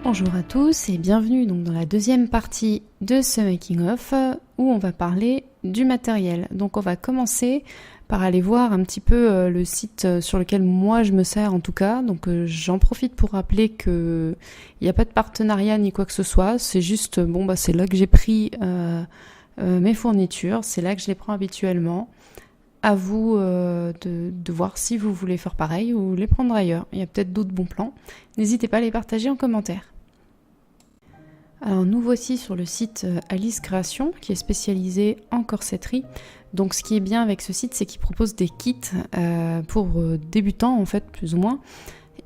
Bonjour à tous et bienvenue donc dans la deuxième partie de ce making of où on va parler du matériel. Donc on va commencer par aller voir un petit peu le site sur lequel moi je me sers en tout cas. Donc j'en profite pour rappeler que il n'y a pas de partenariat ni quoi que ce soit. C'est juste c'est là que j'ai pris mes fournitures, c'est là que je les prends habituellement. À vous de voir si vous voulez faire pareil ou les prendre ailleurs. Il y a peut-être d'autres bons plans. N'hésitez pas à les partager en commentaire. Alors nous voici sur le site Alice Création qui est spécialisé en corsetterie. Donc ce qui est bien avec ce site, c'est qu'il propose des kits pour débutants en fait, plus ou moins.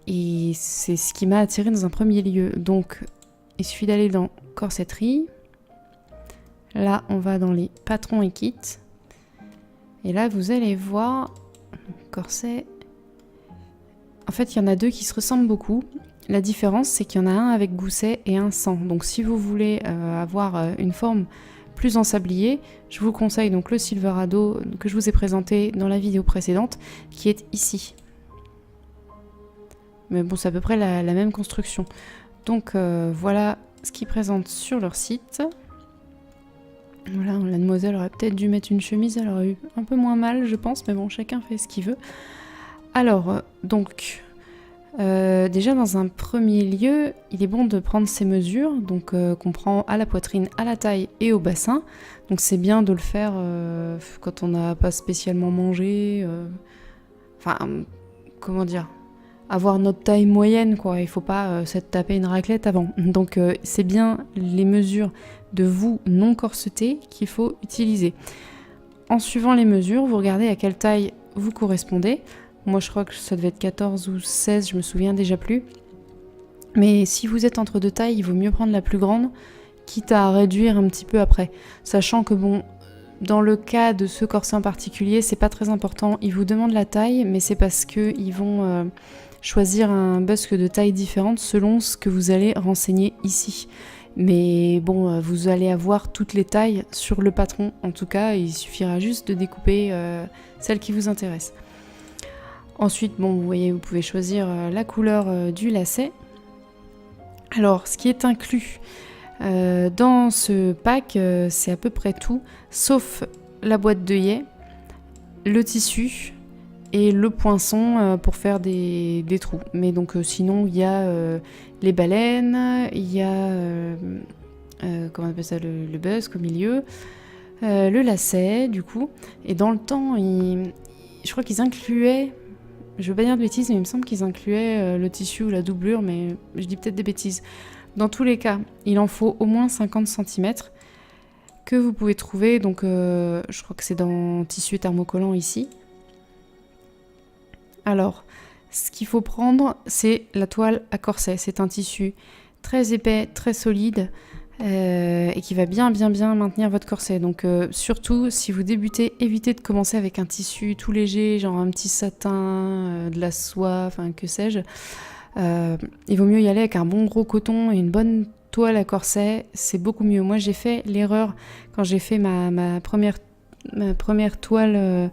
Et c'est ce qui m'a attiré dans un premier lieu. Donc il suffit d'aller dans corsetterie. Là on va dans les patrons et kits. Et là vous allez voir corset. En fait il y en a deux qui se ressemblent beaucoup. La différence, c'est qu'il y en a un avec gousset et un sans. Donc si vous voulez avoir une forme plus en sablier, je vous conseille donc le Silverado que je vous ai présenté dans la vidéo précédente, qui est ici. Mais bon, c'est à peu près la même construction. Donc voilà ce qu'ils présentent sur leur site. Voilà, la demoiselle aurait peut-être dû mettre une chemise, elle aurait eu un peu moins mal, je pense, mais bon, chacun fait ce qu'il veut. Alors, donc... déjà dans un premier lieu, il est bon de prendre ses mesures, donc qu'on prend à la poitrine, à la taille et au bassin. Donc c'est bien de le faire quand on n'a pas spécialement mangé. Comment dire, avoir notre taille moyenne quoi. Il faut pas se taper une raclette avant. Donc c'est bien les mesures de vous non corsetés qu'il faut utiliser. En suivant les mesures, vous regardez à quelle taille vous correspondez. Moi, je crois que ça devait être 14 ou 16, je me souviens déjà plus. Mais si vous êtes entre deux tailles, il vaut mieux prendre la plus grande, quitte à réduire un petit peu après. Sachant que dans le cas de ce corset en particulier, c'est pas très important. Ils vous demandent la taille, mais c'est parce qu'ils vont choisir un busque de taille différente selon ce que vous allez renseigner ici. Mais bon, vous allez avoir toutes les tailles sur le patron. En tout cas, il suffira juste de découper celle qui vous intéresse. Ensuite, vous voyez, vous pouvez choisir la couleur du lacet. Alors, ce qui est inclus dans ce pack, c'est à peu près tout, sauf la boîte d'œillet, le tissu et le poinçon pour faire des trous. Mais donc, sinon, il y a les baleines, il y a comment on appelle ça, le busque au milieu, le lacet, du coup. Et dans le temps, je crois qu'ils incluaient... Je veux pas dire de bêtises, mais il me semble qu'ils incluaient le tissu ou la doublure, mais je dis peut-être des bêtises. Dans tous les cas, il en faut au moins 50 cm que vous pouvez trouver. Donc, je crois que c'est dans tissu thermocollant ici. Alors, ce qu'il faut prendre, c'est la toile à corset. C'est un tissu très épais, très solide et qui va bien maintenir votre corset. Donc surtout si vous débutez, évitez de commencer avec un tissu tout léger, genre un petit satin, de la soie, enfin que sais-je. Il vaut mieux y aller avec un bon gros coton et une bonne toile à corset, c'est beaucoup mieux. Moi j'ai fait l'erreur quand j'ai fait ma première toile.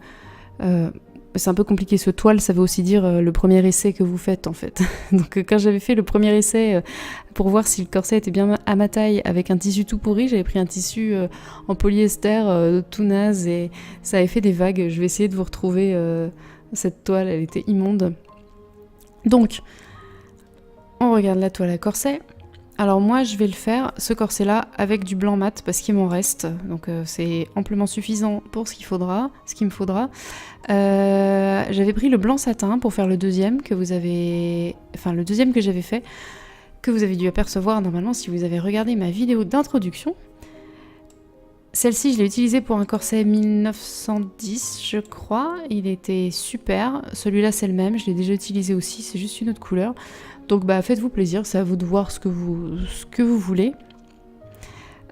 C'est un peu compliqué, ce toile, ça veut aussi dire le premier essai que vous faites en fait. Donc quand j'avais fait le premier essai pour voir si le corset était bien à ma taille avec un tissu tout pourri, j'avais pris un tissu en polyester tout naze et ça avait fait des vagues. Je vais essayer de vous retrouver cette toile, elle était immonde. Donc, on regarde la toile à corset. Alors moi je vais le faire, ce corset là, avec du blanc mat parce qu'il m'en reste, donc c'est amplement suffisant pour ce qu'il me faudra. J'avais pris le blanc satin pour faire le deuxième que j'avais fait, que vous avez dû apercevoir normalement si vous avez regardé ma vidéo d'introduction. Celle-ci je l'ai utilisée pour un corset 1910 je crois, il était super, celui-là c'est le même, je l'ai déjà utilisé aussi, c'est juste une autre couleur. Donc faites-vous plaisir, c'est à vous de voir ce que vous voulez.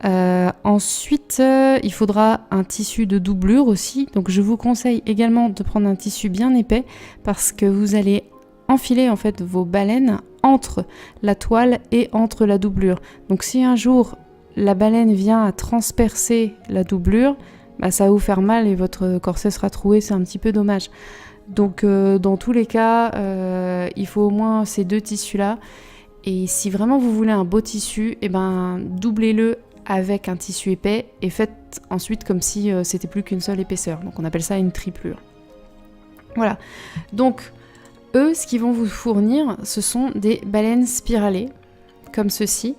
Ensuite, il faudra un tissu de doublure aussi. Donc je vous conseille également de prendre un tissu bien épais parce que vous allez enfiler en fait vos baleines entre la toile et entre la doublure. Donc si un jour la baleine vient à transpercer la doublure, ça va vous faire mal et votre corset sera troué, c'est un petit peu dommage. Donc dans tous les cas, il faut au moins ces deux tissus-là. Et si vraiment vous voulez un beau tissu, et ben doublez-le avec un tissu épais et faites ensuite comme si c'était plus qu'une seule épaisseur. Donc on appelle ça une triplure. Voilà. Donc eux, ce qu'ils vont vous fournir, ce sont des baleines spiralées, comme ceci,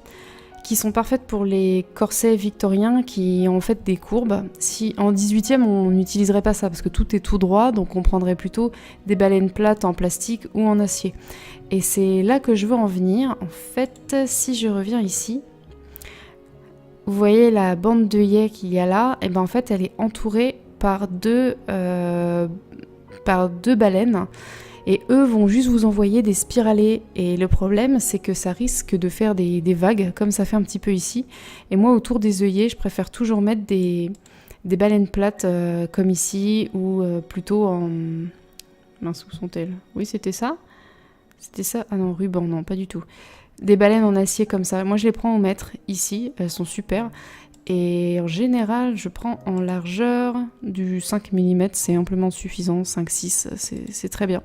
qui sont parfaites pour les corsets victoriens qui ont en fait des courbes. Si en 18e, on n'utiliserait pas ça parce que tout est tout droit, donc on prendrait plutôt des baleines plates en plastique ou en acier. Et c'est là que je veux en venir. En fait, si je reviens ici, vous voyez la bande d'œillets qu'il y a là, et ben en fait, elle est entourée par deux baleines. Et eux vont juste vous envoyer des spiralés. Et le problème, c'est que ça risque de faire des vagues, comme ça fait un petit peu ici. Et moi, autour des œillets, je préfère toujours mettre des baleines plates, comme ici, ou plutôt en... Mince, où sont-elles? Oui, c'était ça? C'était ça? Ah non, ruban, non, pas du tout. Des baleines en acier comme ça. Moi, je les prends au mètre, ici. Elles sont super. Et en général, je prends en largeur du 5 mm. C'est amplement suffisant. 5-6, c'est très bien.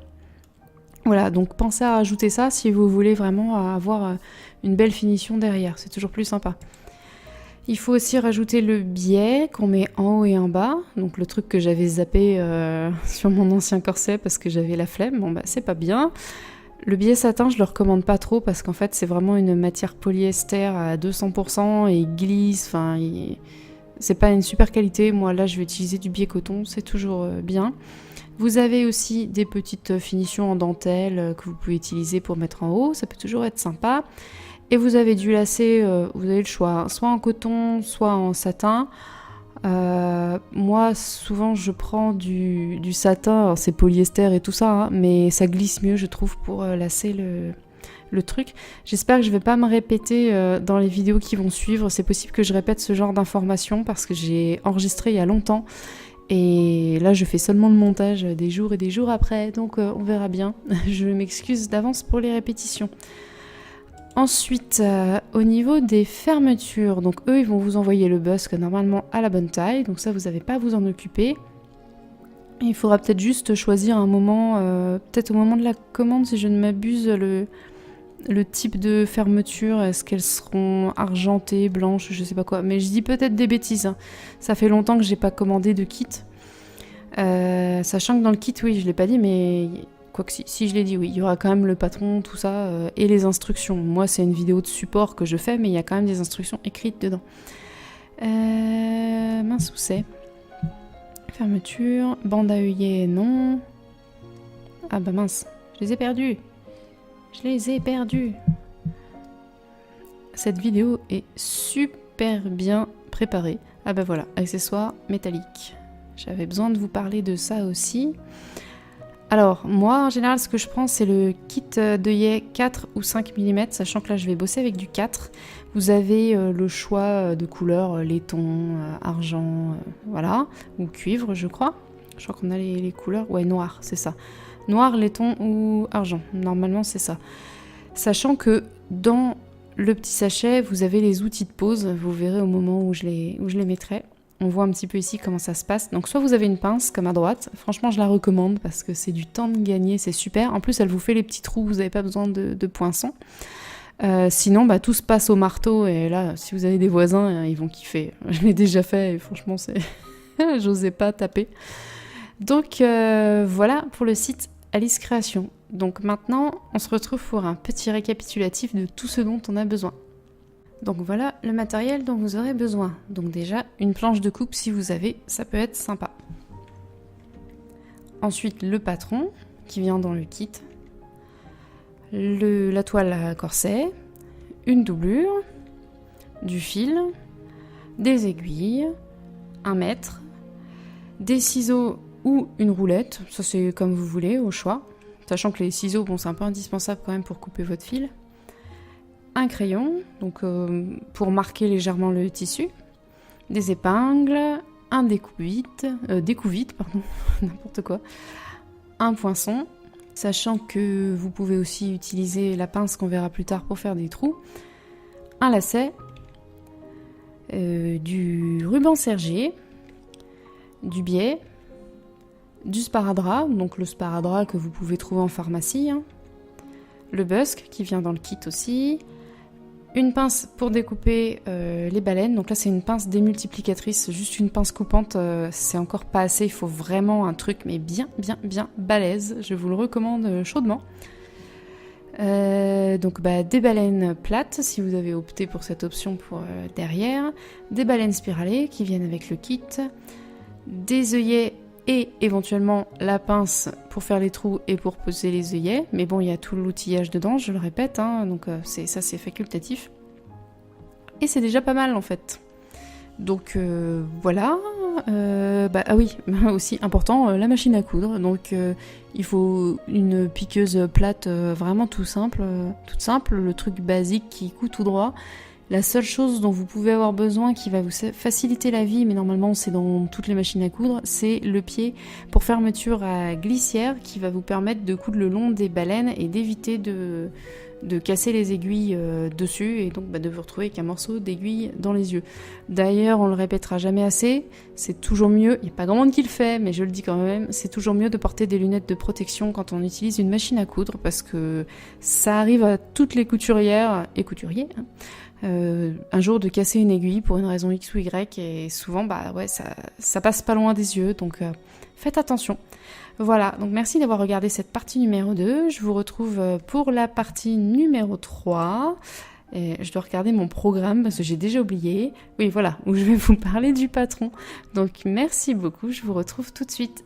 Voilà, donc pensez à rajouter ça si vous voulez vraiment avoir une belle finition derrière, c'est toujours plus sympa. Il faut aussi rajouter le biais qu'on met en haut et en bas, donc le truc que j'avais zappé sur mon ancien corset parce que j'avais la flemme, bon bah c'est pas bien. Le biais satin, je le recommande pas trop parce qu'en fait c'est vraiment une matière polyester à 200% et il glisse, enfin c'est pas une super qualité. Moi là je vais utiliser du biais coton, c'est toujours bien. Vous avez aussi des petites finitions en dentelle que vous pouvez utiliser pour mettre en haut, ça peut toujours être sympa. Et vous avez du lacet, vous avez le choix, hein, soit en coton, soit en satin. Moi, souvent, je prends du satin, c'est polyester et tout ça, hein, mais ça glisse mieux, je trouve, pour lacer le truc. J'espère que je vais pas me répéter dans les vidéos qui vont suivre. C'est possible que je répète ce genre d'informations parce que j'ai enregistré il y a longtemps. Et là, je fais seulement le montage des jours et des jours après, donc on verra bien. Je m'excuse d'avance pour les répétitions. Ensuite, au niveau des fermetures, donc eux, ils vont vous envoyer le busque normalement à la bonne taille, donc ça, vous n'avez pas à vous en occuper. Il faudra peut-être juste choisir un moment, peut-être au moment de la commande, si je ne m'abuse, le type de fermeture, est-ce qu'elles seront argentées, blanches, je sais pas quoi. Mais je dis peut-être des bêtises, hein. Ça fait longtemps que j'ai pas commandé de kit. Sachant que dans le kit, oui, je l'ai pas dit, mais quoique si je l'ai dit, oui, il y aura quand même le patron, tout ça, et les instructions. Moi, c'est une vidéo de support que je fais, mais il y a quand même des instructions écrites dedans. Mince, où c'est? Fermeture, bande à œillet, non. Ah bah mince, je les ai perdus. Je les ai perdus. Cette vidéo est super bien préparée. Ah bah voilà, accessoires métalliques. J'avais besoin de vous parler de ça aussi. Alors, moi, en général, ce que je prends, c'est le kit d'œillet 4 ou 5 mm, sachant que là, je vais bosser avec du 4. Vous avez le choix de couleurs, laiton, argent, voilà, ou cuivre, je crois. Je crois qu'on a les couleurs. Ouais, noir, c'est ça. Noir, laiton ou argent. Normalement, c'est ça. Sachant que dans le petit sachet, vous avez les outils de pose. Vous verrez au moment où je les mettrai. On voit un petit peu ici comment ça se passe. Donc soit vous avez une pince comme à droite. Franchement, je la recommande parce que c'est du temps de gagner, c'est super. En plus, elle vous fait les petits trous, vous n'avez pas besoin de poinçons. Sinon, bah, tout se passe au marteau. Et là, si vous avez des voisins, ils vont kiffer. Je l'ai déjà fait et franchement, c'est... j'osais pas taper. Donc voilà pour le site Alice Création. Donc maintenant, on se retrouve pour un petit récapitulatif de tout ce dont on a besoin. Donc voilà le matériel dont vous aurez besoin. Donc déjà, une planche de coupe si vous avez, ça peut être sympa. Ensuite, le patron qui vient dans le kit. La toile à corset, une doublure, du fil, des aiguilles, un mètre, des ciseaux ou une roulette, ça c'est comme vous voulez, au choix. Sachant que les ciseaux, bon, c'est un peu indispensable quand même pour couper votre fil. Un crayon, donc pour marquer légèrement le tissu. Des épingles, un découvite, pardon, n'importe quoi. Un poinçon, sachant que vous pouvez aussi utiliser la pince qu'on verra plus tard pour faire des trous. Un lacet, du ruban sergé, du biais, du sparadrap, donc le sparadrap que vous pouvez trouver en pharmacie, hein. le busk qui vient dans le kit aussi, une pince pour découper les baleines, donc là c'est une pince démultiplicatrice, juste une pince coupante, c'est encore pas assez, il faut vraiment un truc mais bien balèze, je vous le recommande chaudement. Donc des baleines plates si vous avez opté pour cette option pour derrière, des baleines spiralées qui viennent avec le kit, des œillets et éventuellement la pince pour faire les trous et pour poser les œillets, mais bon il y a tout l'outillage dedans, je le répète, hein, donc c'est facultatif. Et c'est déjà pas mal en fait. Donc voilà. Ah oui, aussi important, la machine à coudre. Donc il faut une piqueuse plate vraiment toute simple, le truc basique qui coud tout droit. La seule chose dont vous pouvez avoir besoin qui va vous faciliter la vie, mais normalement c'est dans toutes les machines à coudre, c'est le pied pour fermeture à glissière qui va vous permettre de coudre le long des baleines et d'éviter de casser les aiguilles dessus et donc de vous retrouver avec un morceau d'aiguille dans les yeux. D'ailleurs, on le répétera jamais assez, c'est toujours mieux, il n'y a pas grand monde qui le fait, mais je le dis quand même, c'est toujours mieux de porter des lunettes de protection quand on utilise une machine à coudre parce que ça arrive à toutes les couturières et couturiers, hein, un jour de casser une aiguille pour une raison X ou Y et souvent ça passe pas loin des yeux, donc faites attention. Voilà, donc merci d'avoir regardé cette partie numéro 2. Je vous retrouve pour la partie numéro 3. Et je dois regarder mon programme parce que j'ai déjà oublié. Oui, voilà, où je vais vous parler du patron. Donc merci beaucoup, je vous retrouve tout de suite.